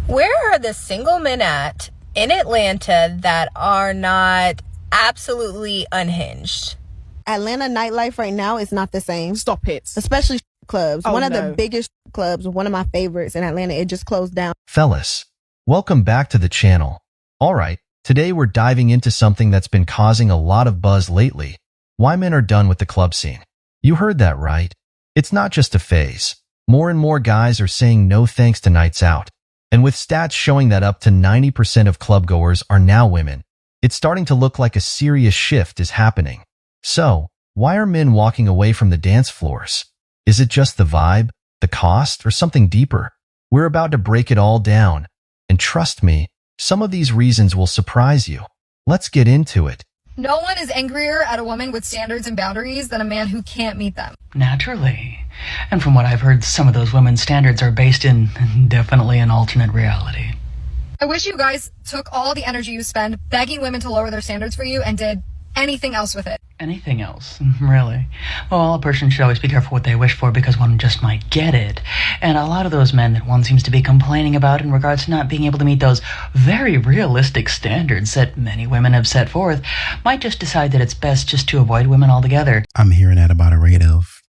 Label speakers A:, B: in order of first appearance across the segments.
A: Where are the single men at in Atlanta that are not absolutely unhinged?
B: Atlanta nightlife right now is not the same.
C: Stop it.
B: Especially clubs.
C: Oh,
B: one of
C: no.
B: the biggest clubs, one of my favorites in Atlanta, it just closed down.
D: Fellas, welcome back to the channel. Alright, today we're diving into something that's been causing a lot of buzz lately. Why men are done with the club scene. You heard that right. It's not just a phase. More and more guys are saying no thanks to nights out. And with stats showing that up to 90% of clubgoers are now women, it's starting to look like a serious shift is happening. So, why are men walking away from the dance floors? Is it just the vibe, the cost, or something deeper? We're about to break it all down. And trust me, some of these reasons will surprise you. Let's get into it.
E: No one is angrier at a woman with standards and boundaries than a man who can't meet them.
F: Naturally. And from what I've heard, some of those women's standards are based in definitely an alternate reality.
E: I wish you guys took all the energy you spend begging women to lower their standards for you and did anything else with it.
F: Anything else? Really? Well, a person should always be careful what they wish for because one just might get it. And a lot of those men that one seems to be complaining about in regards to not being able to meet those very realistic standards that many women have set forth might just decide that it's best just to avoid women altogether.
G: I'm hearing at about a rate of,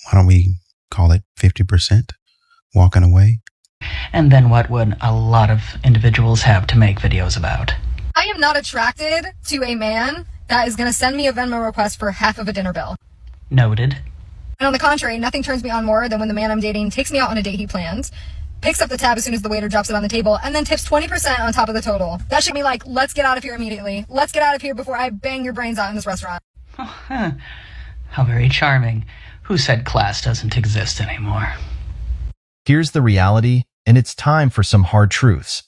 G: why don't we call it 50% walking away?
F: And then what would a lot of individuals have to make videos about?
E: I am not attracted to a man that is going to send me a Venmo request for half of a dinner bill.
F: Noted.
E: And on the contrary, nothing turns me on more than when the man I'm dating takes me out on a date he plans, picks up the tab as soon as the waiter drops it on the table, and then tips 20% on top of the total. That should be like, let's get out of here immediately. Let's get out of here before I bang your brains out in this restaurant.
F: How very charming. Who said class doesn't exist anymore?
D: Here's the reality, and it's time for some hard truths.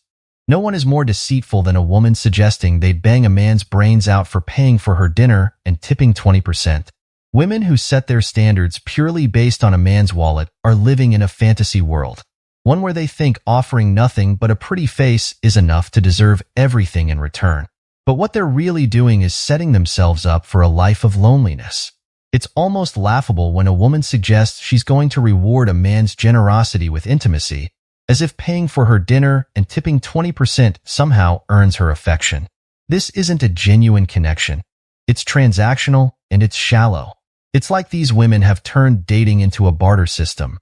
D: No one is more deceitful than a woman suggesting they'd bang a man's brains out for paying for her dinner and tipping 20%. Women who set their standards purely based on a man's wallet are living in a fantasy world, one where they think offering nothing but a pretty face is enough to deserve everything in return. But what they're really doing is setting themselves up for a life of loneliness. It's almost laughable when a woman suggests she's going to reward a man's generosity with intimacy, as if paying for her dinner and tipping 20% somehow earns her affection. This isn't a genuine connection. It's transactional and it's shallow. It's like these women have turned dating into a barter system.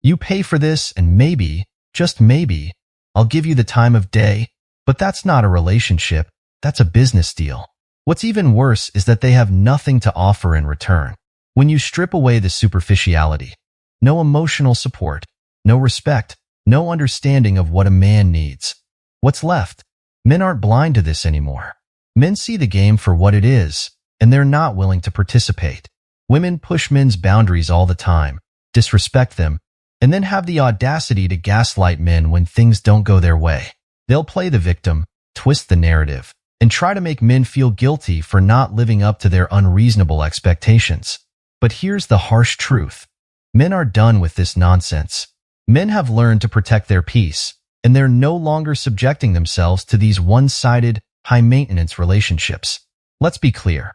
D: You pay for this and maybe, just maybe, I'll give you the time of day, but that's not a relationship, that's a business deal. What's even worse is that they have nothing to offer in return. When you strip away the superficiality, no emotional support, no respect, no understanding of what a man needs. What's left? Men aren't blind to this anymore. Men see the game for what it is, and they're not willing to participate. Women push men's boundaries all the time, disrespect them, and then have the audacity to gaslight men when things don't go their way. They'll play the victim, twist the narrative, and try to make men feel guilty for not living up to their unreasonable expectations. But here's the harsh truth. Men are done with this nonsense. Men have learned to protect their peace, and they're no longer subjecting themselves to these one-sided, high-maintenance relationships. Let's be clear.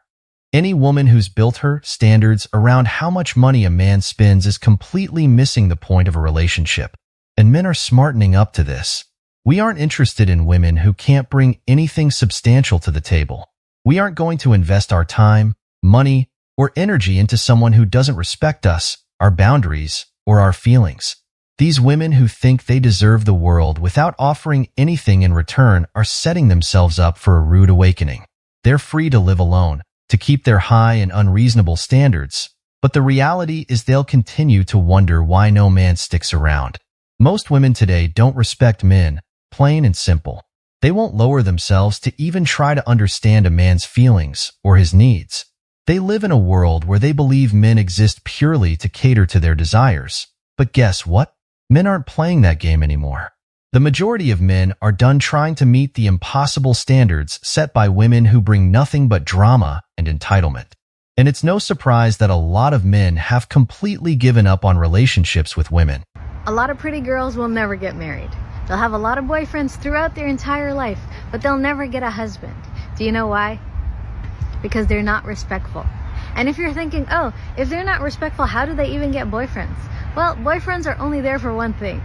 D: Any woman who's built her standards around how much money a man spends is completely missing the point of a relationship, and men are smartening up to this. We aren't interested in women who can't bring anything substantial to the table. We aren't going to invest our time, money, or energy into someone who doesn't respect us, our boundaries, or our feelings. These women who think they deserve the world without offering anything in return are setting themselves up for a rude awakening. They're free to live alone, to keep their high and unreasonable standards, but the reality is they'll continue to wonder why no man sticks around. Most women today don't respect men, plain and simple. They won't lower themselves to even try to understand a man's feelings or his needs. They live in a world where they believe men exist purely to cater to their desires. But guess what? Men aren't playing that game anymore. The majority of men are done trying to meet the impossible standards set by women who bring nothing but drama and entitlement. And it's no surprise that a lot of men have completely given up on relationships with women.
H: A lot of pretty girls will never get married. They'll have a lot of boyfriends throughout their entire life, but they'll never get a husband. Do you know why? Because they're not respectful. And if you're thinking, oh, if they're not respectful, how do they even get boyfriends? Well, boyfriends are only there for one thing: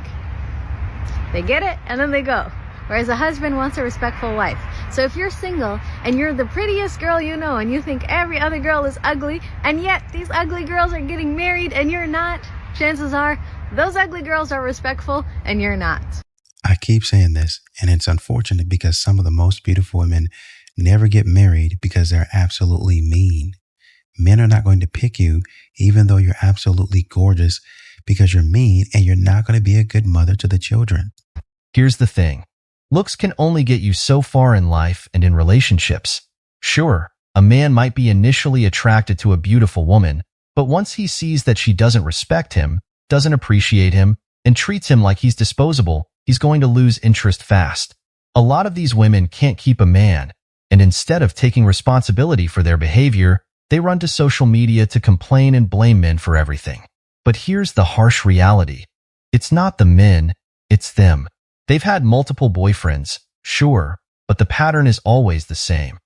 H: They get it and then they go. Whereas a husband wants a respectful wife. So if you're single and you're the prettiest girl you know and you think every other girl is ugly, and yet these ugly girls are getting married and you're not, chances are those ugly girls are respectful and you're not.
G: I keep saying this, and it's unfortunate because some of the most beautiful women never get married because they're absolutely mean. Men are not going to pick you even though you're absolutely gorgeous because you're mean and you're not going to be a good mother to the children.
D: Here's the thing. Looks can only get you so far in life and in relationships. Sure, a man might be initially attracted to a beautiful woman, but once he sees that she doesn't respect him, doesn't appreciate him, and treats him like he's disposable, he's going to lose interest fast. A lot of these women can't keep a man, and instead of taking responsibility for their behavior, they run to social media to complain and blame men for everything. But here's the harsh reality. It's not the men, it's them. They've had multiple boyfriends, sure, but the pattern is always the same.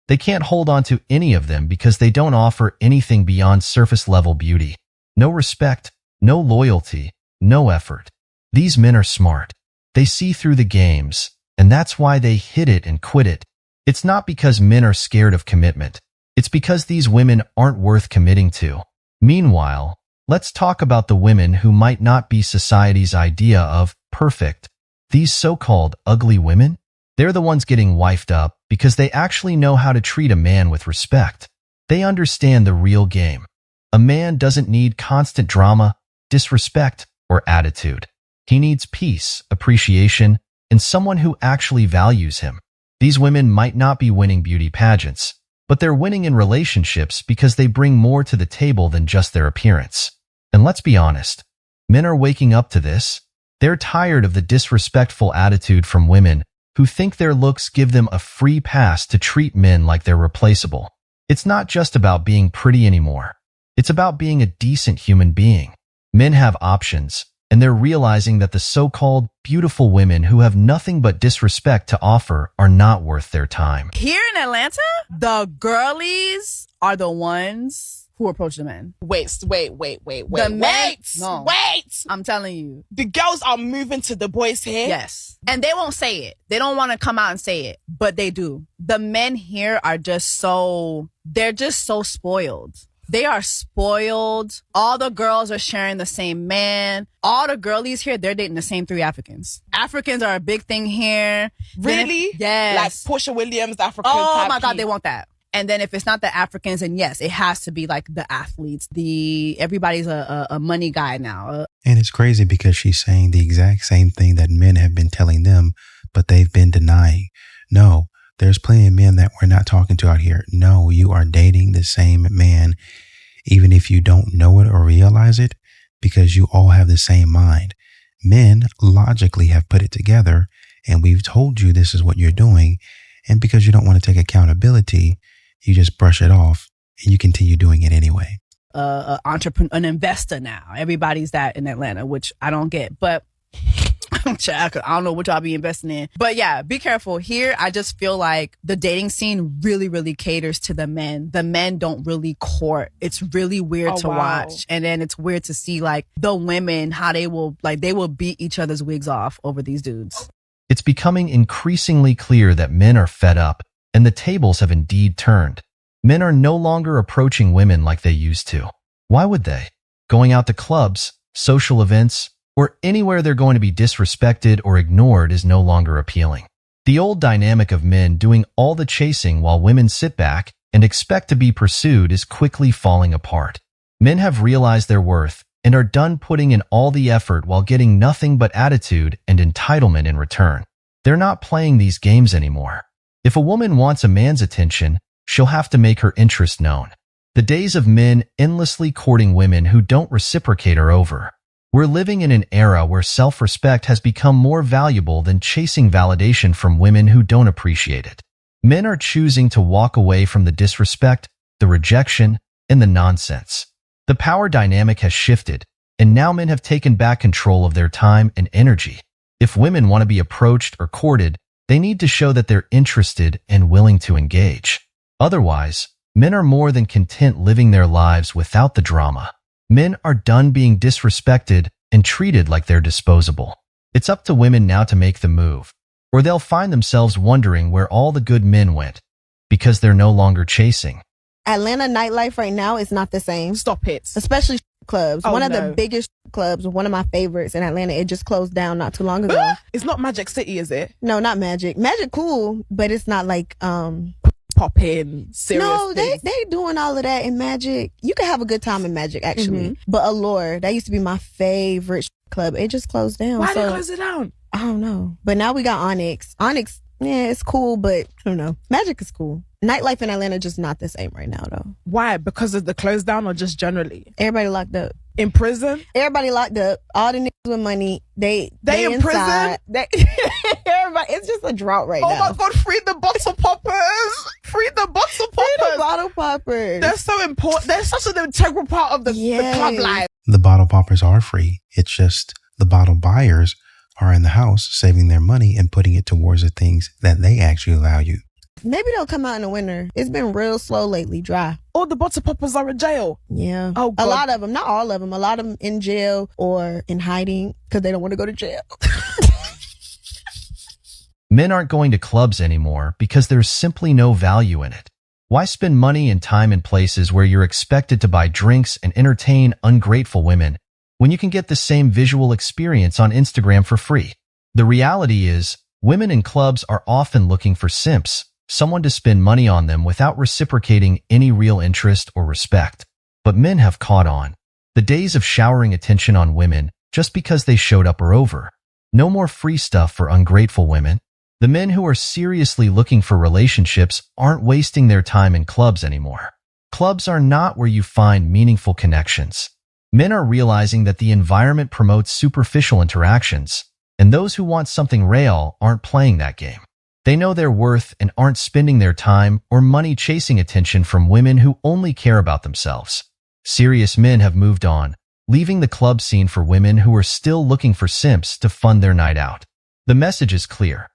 D: They can't hold on to any of them because they don't offer anything beyond surface-level beauty. No respect, no loyalty, no effort. These men are smart. They see through the games, and that's why they hit it and quit it. It's not because men are scared of commitment. It's because these women aren't worth committing to. Meanwhile, let's talk about the women who might not be society's idea of perfect. These so-called ugly women, they're the ones getting wifed up because they actually know how to treat a man with respect. They understand the real game. A man doesn't need constant drama, disrespect, or attitude. He needs peace, appreciation, and someone who actually values him. These women might not be winning beauty pageants, but they're winning in relationships because they bring more to the table than just their appearance. And let's be honest, men are waking up to this. They're tired of the disrespectful attitude from women who think their looks give them a free pass to treat men like they're replaceable. It's not just about being pretty anymore. It's about being a decent human being. Men have options, and they're realizing that the so-called beautiful women who have nothing but disrespect to offer are not worth their time.
C: Here in Atlanta, the girlies are the ones who approach the men.
I: Wait.
C: The men, no.
I: Wait!
C: I'm telling you.
I: The girls are moving to the boys here?
C: Yes. And they won't say it. They don't want to come out and say it, but they do. The men here are they're just so spoiled. They are spoiled. All the girls are sharing the same man. All the girlies here, they're dating the same 3 Africans. Africans are a big thing here.
I: Really?
C: Yes.
I: Like Portia Williams, African
C: Oh
I: type
C: my God,
I: heat.
C: they want that. And then if it's not the Africans, then yes, it has to be like the athletes. Everybody's a money guy now.
G: And it's crazy because she's saying the exact same thing that men have been telling them, but they've been denying. No, there's plenty of men that we're not talking to out here. No, you are dating the same man, even if you don't know it or realize it, because you all have the same mind. Men logically have put it together, and we've told you this is what you're doing. And because you don't want to take accountability, you just brush it off and you continue doing it anyway.
C: Entrepreneur, an investor now. Everybody's that in Atlanta, which I don't get, but I don't know what y'all be investing in. But yeah, be careful. Here, I just feel like the dating scene really, really caters to the men. The men don't really court. It's really weird to watch. And then it's weird to see like the women, how they will beat each other's wigs off over these dudes.
D: It's becoming increasingly clear that men are fed up, and the tables have indeed turned. Men are no longer approaching women like they used to. Why would they? Going out to clubs, social events, or anywhere they're going to be disrespected or ignored is no longer appealing. The old dynamic of men doing all the chasing while women sit back and expect to be pursued is quickly falling apart. Men have realized their worth and are done putting in all the effort while getting nothing but attitude and entitlement in return. They're not playing these games anymore. If a woman wants a man's attention, she'll have to make her interest known. The days of men endlessly courting women who don't reciprocate are over. We're living in an era where self-respect has become more valuable than chasing validation from women who don't appreciate it. Men are choosing to walk away from the disrespect, the rejection, and the nonsense. The power dynamic has shifted, and now men have taken back control of their time and energy. If women want to be approached or courted, they need to show that they're interested and willing to engage. Otherwise, men are more than content living their lives without the drama. Men are done being disrespected and treated like they're disposable. It's up to women now to make the move, or they'll find themselves wondering where all the good men went, because they're no longer chasing.
B: Atlanta nightlife right now is not the same,
I: Stop it.
B: especially clubs.
I: Oh,
B: One of
I: no.
B: the biggest clubs, one of my favorites in Atlanta, it just closed down not too long ago.
I: It's not Magic City, is it?
B: No, not Magic. Magic cool, but it's not like
I: Pop in, serious
B: no,
I: things.
B: they doing all of that in Magic. You can have a good time in Magic actually.
I: Mm-hmm.
B: But Allure, that used to be my favorite club. It just closed down.
I: Why did
B: so
I: they close it down?
B: I don't know. But now we got Onyx. Onyx, yeah, it's cool, but I don't know. Magic is cool. Nightlife in Atlanta just not the same right now though.
I: Why? Because of the close down or just generally?
B: Everybody locked up.
I: In prison?
B: Everybody locked up. All the niggas with money, they
I: in
B: inside.
I: prison?
B: They, everybody, it's just a drought right
I: Oh
B: now.
I: my God, free the bottle poppers! Free the bottle
B: Free the
I: poppers!
B: bottle poppers.
I: They're so important. They're such an integral part of the club
B: Yes.
I: life.
G: The bottle poppers are free. It's just the bottle buyers are in the house saving their money and putting it towards the things that they actually value.
B: Maybe they'll come out in the winter. It's been real slow lately, dry.
I: All the bottle poppers are in jail.
B: Yeah.
I: Oh, God.
B: A lot of them, not all of them. A lot of them in jail or in hiding because they don't want to go to jail.
D: Men aren't going to clubs anymore because there's simply no value in it. Why spend money and time in places where you're expected to buy drinks and entertain ungrateful women when you can get the same visual experience on Instagram for free? The reality is, women in clubs are often looking for simps, someone to spend money on them without reciprocating any real interest or respect. But men have caught on. The days of showering attention on women just because they showed up are over. No more free stuff for ungrateful women. The men who are seriously looking for relationships aren't wasting their time in clubs anymore. Clubs are not where you find meaningful connections. Men are realizing that the environment promotes superficial interactions, and those who want something real aren't playing that game. They know their worth and aren't spending their time or money chasing attention from women who only care about themselves. Serious men have moved on, leaving the club scene for women who are still looking for simps to fund their night out. The message is clear.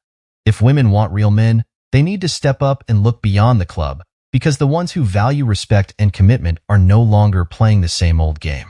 D: If women want real men, they need to step up and look beyond the club, because the ones who value respect and commitment are no longer playing the same old game.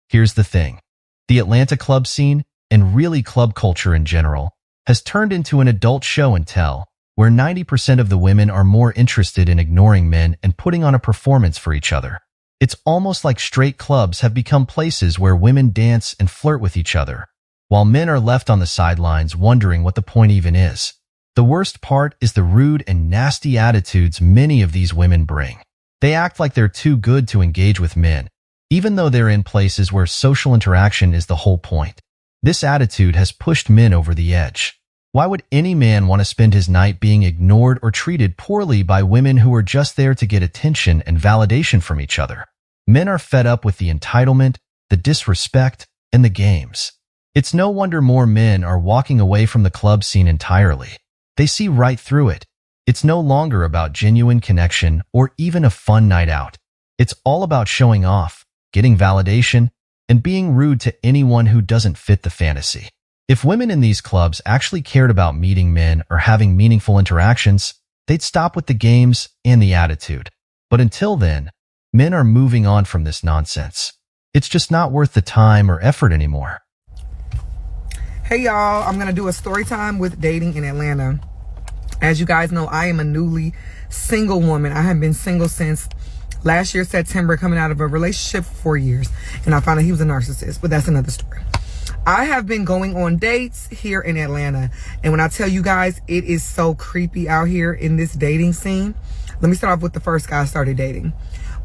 D: Here's the thing. The Atlanta club scene, and really club culture in general, has turned into an adult show and tell, where 90% of the women are more interested in ignoring men and putting on a performance for each other. It's almost like straight clubs have become places where women dance and flirt with each other, while men are left on the sidelines wondering what the point even is. The worst part is the rude and nasty attitudes many of these women bring. They act like they're too good to engage with men, even though they're in places where social interaction is the whole point. This attitude has pushed men over the edge. Why would any man want to spend his night being ignored or treated poorly by women who are just there to get attention and validation from each other? Men are fed up with the entitlement, the disrespect, and the games. It's no wonder more men are walking away from the club scene entirely. They see right through it. It's no longer about genuine connection or even a fun night out. It's all about showing off, getting validation, and being rude to anyone who doesn't fit the fantasy. If women in these clubs actually cared about meeting men or having meaningful interactions, they'd stop with the games and the attitude. But until then, men are moving on from this nonsense. It's just not worth the time or effort anymore.
J: Hey y'all, I'm gonna do a story time with dating in Atlanta. As you guys know, I am a newly single woman. I have been single since last year, September, coming out of a relationship for 4 years. And I found out he was a narcissist, but that's another story. I have been going on dates here in Atlanta. And when I tell you guys, it is so creepy out here in this dating scene. Let me start off with the first guy I started dating.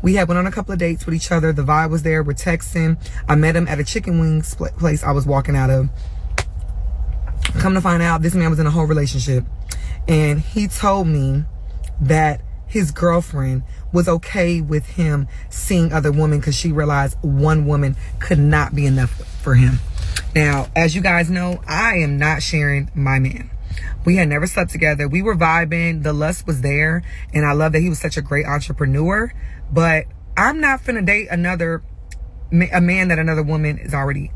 J: We had went on a couple of dates with each other. The vibe was there. We're texting. I met him at a chicken wings place I was walking out of. Come to find out, this man was in a whole relationship. And he told me that his girlfriend was okay with him seeing other women because she realized one woman could not be enough for him. Now, as you guys know, I am not sharing my man. We had never slept together. We were vibing. The lust was there. And I love that he was such a great entrepreneur. But I'm not finna date a man that another woman is already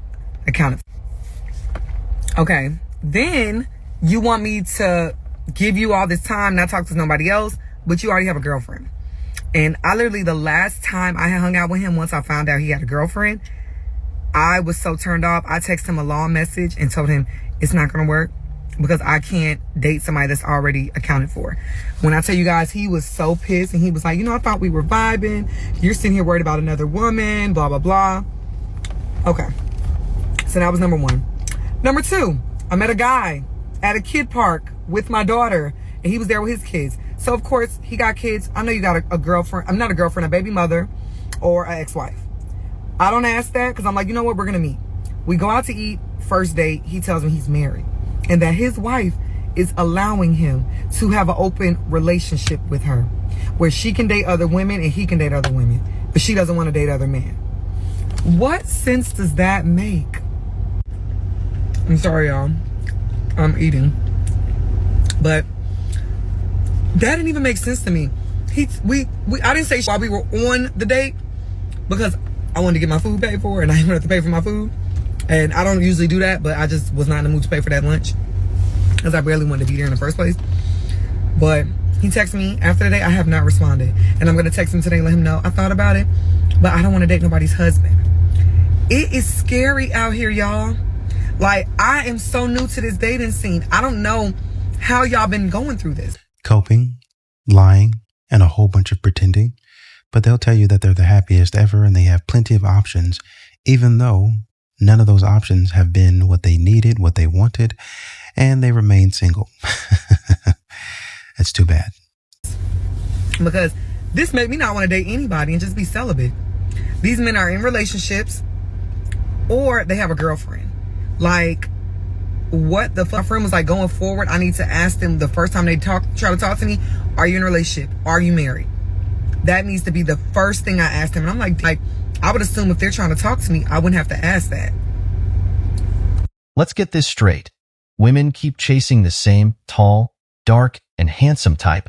J: accounted for. Okay. Then you want me to give you all this time, not talk to nobody else, but you already have a girlfriend. And I literally, the last time I had hung out with him, once I found out he had a girlfriend, I was so turned off. I texted him a long message and told him it's not going to work because I can't date somebody that's already accounted for. When I tell you guys, he was so pissed and he was like, I thought we were vibing. You're sitting here worried about another woman, blah, blah, blah. Okay. So that was number one. Number two, I met a guy at a kid park with my daughter and he was there with his kids. So of course he got kids. I know you got a girlfriend. I'm not a girlfriend, a baby mother or an ex-wife. I don't ask that because I'm like, you know what? We're going to meet. We go out to eat. First date, he tells me he's married and that his wife is allowing him to have an open relationship with her where she can date other women and he can date other women, but she doesn't want to date other men. What sense does that make? I'm sorry, y'all. I'm eating. But that didn't even make sense to me. I didn't say while we were on the date because I wanted to get my food paid for and I didn't have to pay for my food. And I don't usually do that, but I just was not in the mood to pay for that lunch because I barely wanted to be there in the first place. But he texted me after the date. I have not responded. And I'm going to text him today and let him know I thought about it, but I don't want to date nobody's husband. It is scary out here, y'all. Like, I am so new to this dating scene. I don't know how y'all been going through this.
G: Coping, lying, and a whole bunch of pretending. But they'll tell you that they're the happiest ever and they have plenty of options, even though none of those options have been what they needed, what they wanted, and they remain single. That's too bad.
J: Because this made me not want to date anybody and just be celibate. These men are in relationships or they have a girlfriend. Like, what the fuck? My friend was like, going forward, I need to ask them the first time they try to talk to me, are you in a relationship? Are you married? That needs to be the first thing I ask them. And I'm like, I would assume if they're trying to talk to me, I wouldn't have to ask that.
D: Let's get this straight. Women keep chasing the same tall, dark, and handsome type.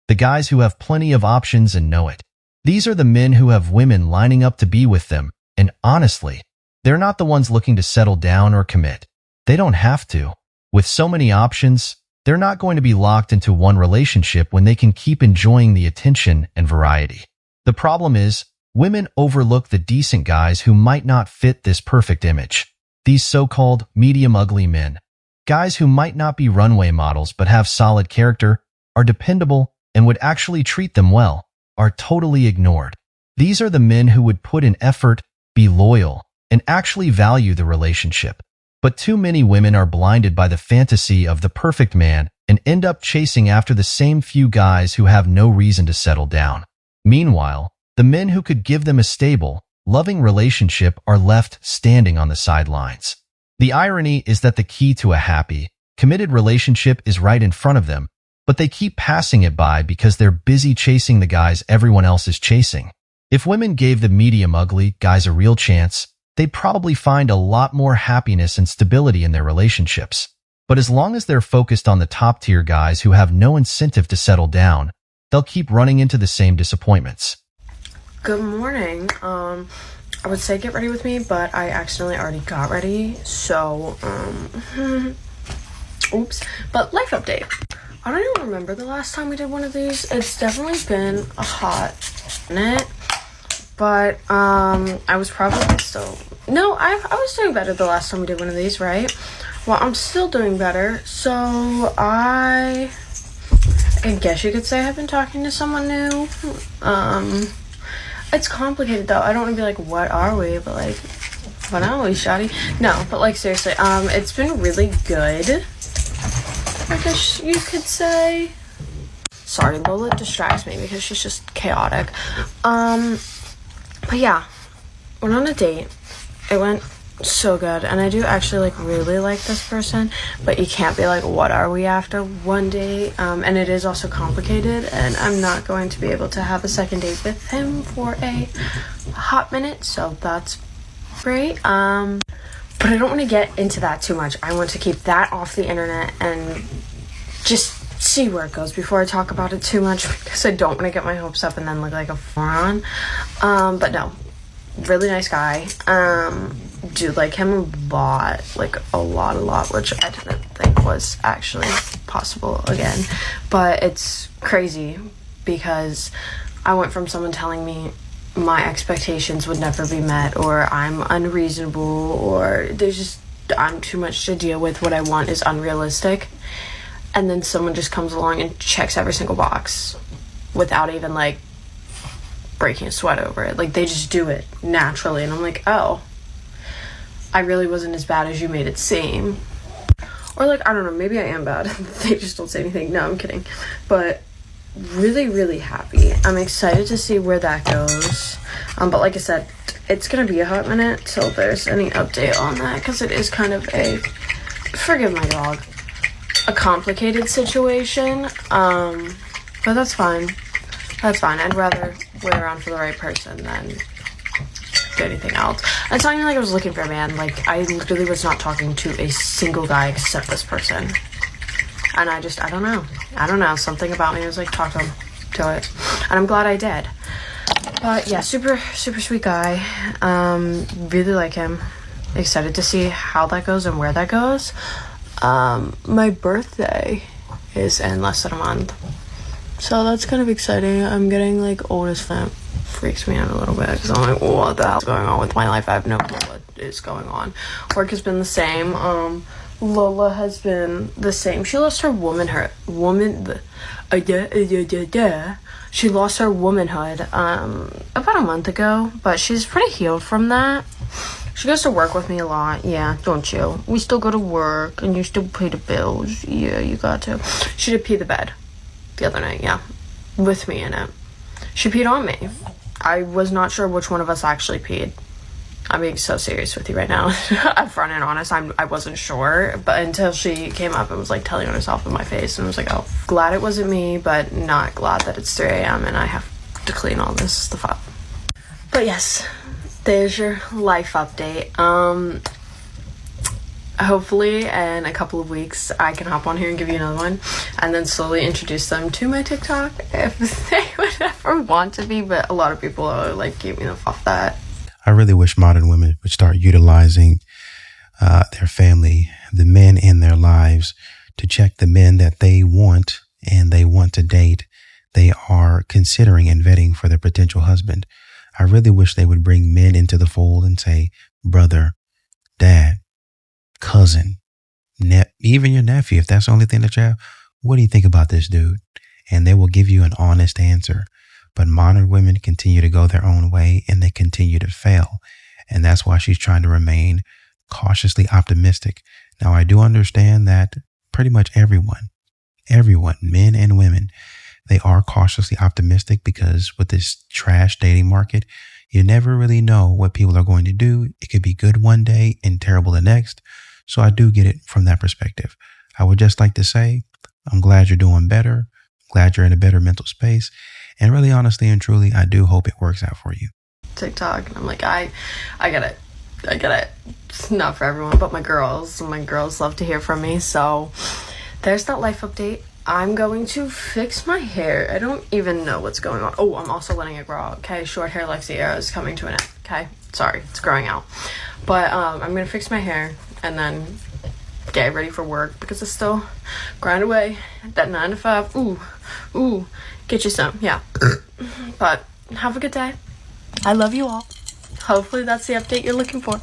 D: The guys who have plenty of options and know it. These are the men who have women lining up to be with them. And honestly, they're not the ones looking to settle down or commit. They don't have to. With so many options, they're not going to be locked into one relationship when they can keep enjoying the attention and variety. The problem is, women overlook the decent guys who might not fit this perfect image. These so-called medium ugly men, guys who might not be runway models but have solid character, are dependable, and would actually treat them well, are totally ignored. These are the men who would put in effort, be loyal, and actually value the relationship. But too many women are blinded by the fantasy of the perfect man and end up chasing after the same few guys who have no reason to settle down. Meanwhile, the men who could give them a stable, loving relationship are left standing on the sidelines. The irony is that the key to a happy, committed relationship is right in front of them, but they keep passing it by because they're busy chasing the guys everyone else is chasing. If women gave the medium ugly guys a real chance, they'd probably find a lot more happiness and stability in their relationships. But as long as they're focused on the top-tier guys who have no incentive to settle down, they'll keep running into the same disappointments.
K: Good morning. I would say get ready with me, but I accidentally already got ready, so, oops. But life update. I don't even remember the last time we did one of these. It's definitely been a hot minute, but, I was probably still, no, I was doing better the last time we did one of these, right? Well, I'm still doing better, so I guess you could say I've been talking to someone new. It's complicated though. I don't want to be like, what are we? But like, what are we, shawty? No, but like seriously, it's been really good, I guess you could say. Sorry, Lola distracts me because she's just chaotic. But yeah, went on a date. It went so good, and I do actually like really like this person, but you can't be like, what are we after one date? And it is also complicated, and I'm not going to be able to have a second date with him for a hot minute, so that's great. But I don't want to get into that too much. I want to keep that off the internet and just see where it goes before I talk about it too much, because I don't want to get my hopes up and then look like a moron. But no, really nice guy. Do like him a lot, like a lot, which I didn't think was actually possible again. But it's crazy because I went from someone telling me my expectations would never be met, or I'm unreasonable, or I'm too much to deal with, what I want is unrealistic, and then someone just comes along and checks every single box without even like breaking a sweat over it. Like, they just do it naturally, and I'm like, oh, I really wasn't as bad as you made it seem. Or like, I don't know, maybe I am bad. They just don't say anything. No, I'm kidding. But really, really happy. I'm excited to see where that goes. But like I said, it's gonna be a hot minute till there's any update on that, because it is kind of a, forgive my dog, a complicated situation. But that's fine. That's fine. I'd rather wait around for the right person than do anything else. And it's not even like I was looking for a man. Like, I literally was not talking to a single guy except this person. And I don't know. Something about me was like, talk to him, do it. And I'm glad I did. But yeah, super, super sweet guy. Really like him. Excited to see how that goes and where that goes. My birthday is in less than a month. So that's kind of exciting. I'm getting like old as fam. Freaks me out a little bit, because I'm like, what the hell's going on with my life? I have no clue what is going on. Work has been the same. Lola has been the same. She lost her She lost her womanhood about a month ago, but she's pretty healed from that. She goes to work with me a lot. Yeah, don't you? We still go to work, and you still pay the bills. Yeah, you got to. She did pee the bed the other night, yeah, with me in it. She peed on me. I was not sure which one of us actually peed. I'm being so serious with you right now. Upfront and honest, I wasn't sure, but until she came up and was like telling on herself in my face, and I was like, oh, glad it wasn't me, but not glad that it's 3 a.m. and I have to clean all this stuff up. But yes, there's your life update. Hopefully in a couple of weeks I can hop on here and give you another one, and then slowly introduce them to my TikTok if they would ever want to be, but a lot of people are like, keep me off that.
G: I really wish modern women would start utilizing their family, the men in their lives, to check the men that they want and they want to date, they are considering and vetting for their potential husband. I really wish they would bring men into the fold and say, brother, dad, cousin, even your nephew, if that's the only thing that you have, what do you think about this dude? And they will give you an honest answer. But modern women continue to go their own way, and they continue to fail. And that's why she's trying to remain cautiously optimistic. Now, I do understand that pretty much everyone, men and women, they are cautiously optimistic, because with this trash dating market, you never really know what people are going to do. It could be good one day and terrible the next. So I do get it from that perspective. I would just like to say, I'm glad you're doing better. Glad you're in a better mental space. And really, honestly and truly, I do hope it works out for you.
K: TikTok, and I'm like, I get it. It's not for everyone, but my girls love to hear from me. So there's that life update. I'm going to fix my hair. I don't even know what's going on. Oh, I'm also letting it grow out. Okay, short hair Lexi era is coming to an end. Okay, sorry, it's growing out. But I'm gonna fix my hair and then get ready for work, because it's still grind away that 9 to 5. Ooh, get you some, yeah. But have a good day. I love you all. Hopefully that's the update you're looking for.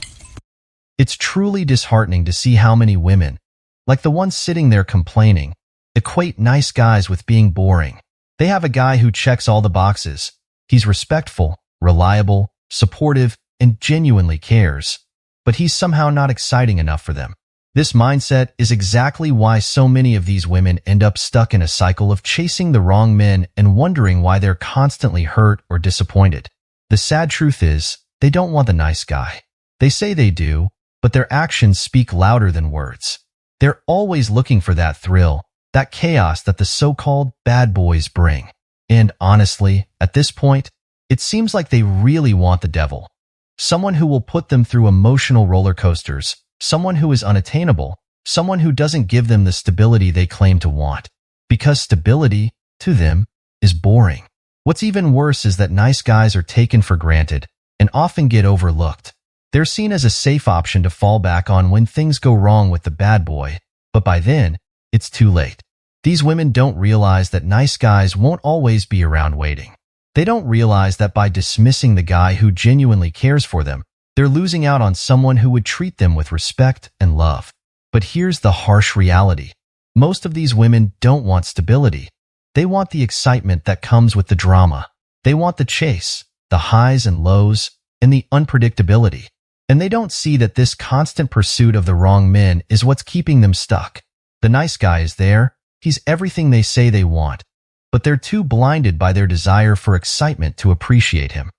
D: It's truly disheartening to see how many women, like the ones sitting there complaining, equate nice guys with being boring. They have a guy who checks all the boxes. He's respectful, reliable, supportive, and genuinely cares. But he's somehow not exciting enough for them. This mindset is exactly why so many of these women end up stuck in a cycle of chasing the wrong men and wondering why they're constantly hurt or disappointed. The sad truth is, they don't want the nice guy. They say they do, but their actions speak louder than words. They're always looking for that thrill, that chaos that the so-called bad boys bring. And honestly, at this point, it seems like they really want the devil. Someone who will put them through emotional roller coasters, someone who is unattainable, someone who doesn't give them the stability they claim to want. Because stability, to them, is boring. What's even worse is that nice guys are taken for granted and often get overlooked. They're seen as a safe option to fall back on when things go wrong with the bad boy, but by then, it's too late. These women don't realize that nice guys won't always be around waiting. They don't realize that by dismissing the guy who genuinely cares for them, they're losing out on someone who would treat them with respect and love. But here's the harsh reality. Most of these women don't want stability. They want the excitement that comes with the drama. They want the chase, the highs and lows, and the unpredictability. And they don't see that this constant pursuit of the wrong men is what's keeping them stuck. The nice guy is there. He's everything they say they want. But they're too blinded by their desire for excitement to appreciate him.